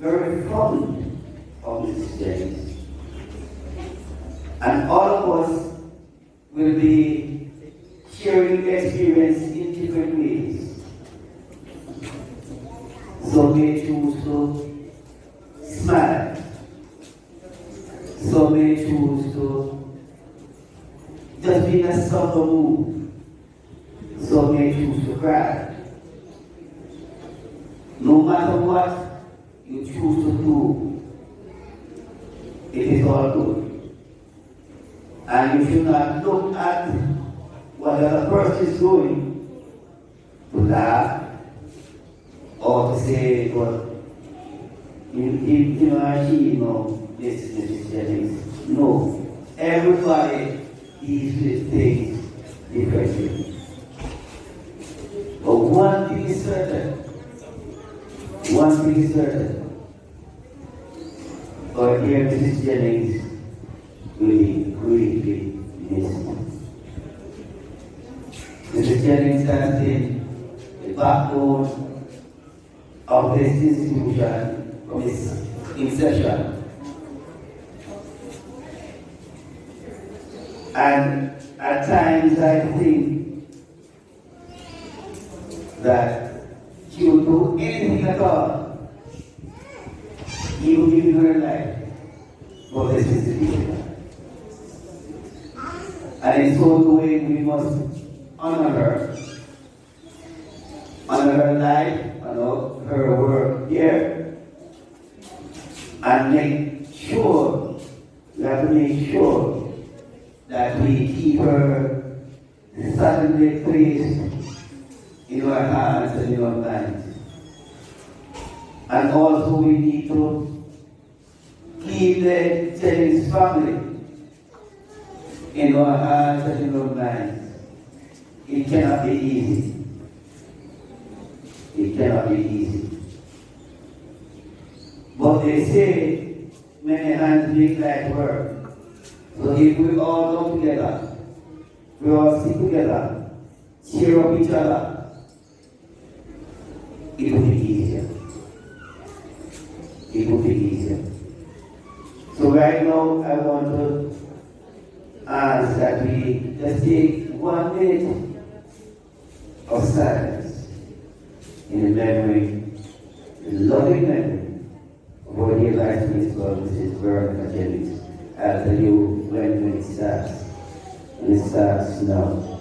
very fond of Mrs. Jennings. And all of us will be sharing the experience in different ways. Some may choose to smile. Some may choose to just be in a somber mood. Some may choose to cry. No matter what you choose to do, it is all good. And you should not look at what the other person is doing to laugh or to say, but this is Jennings. No. Everybody deals with things differently. But one thing is certain. Our dear Mrs. Jennings will be greatly missed. Mrs. Jennings has been the backbone of this institution from its inception. And at times I think that she would do anything at all, even giving her life for this institution. And in so doing, we must honor her life, honor her work here, and make sure, we have to make sure that we keep her certainly placed in our hearts and in our minds. And also we need to keep the Jennings family in our hearts and in our minds. It cannot be easy. It cannot be easy. But they say many hands make light work. So if we all come together, we all stick together, cheer up each other, it will be easier. It will be easier. So right now I want to ask that we just take 1 minute of silence in memory, in loving memory of our dear life principal, Mrs. Veronica Jennings. I'll tell you when it starts. And it starts now.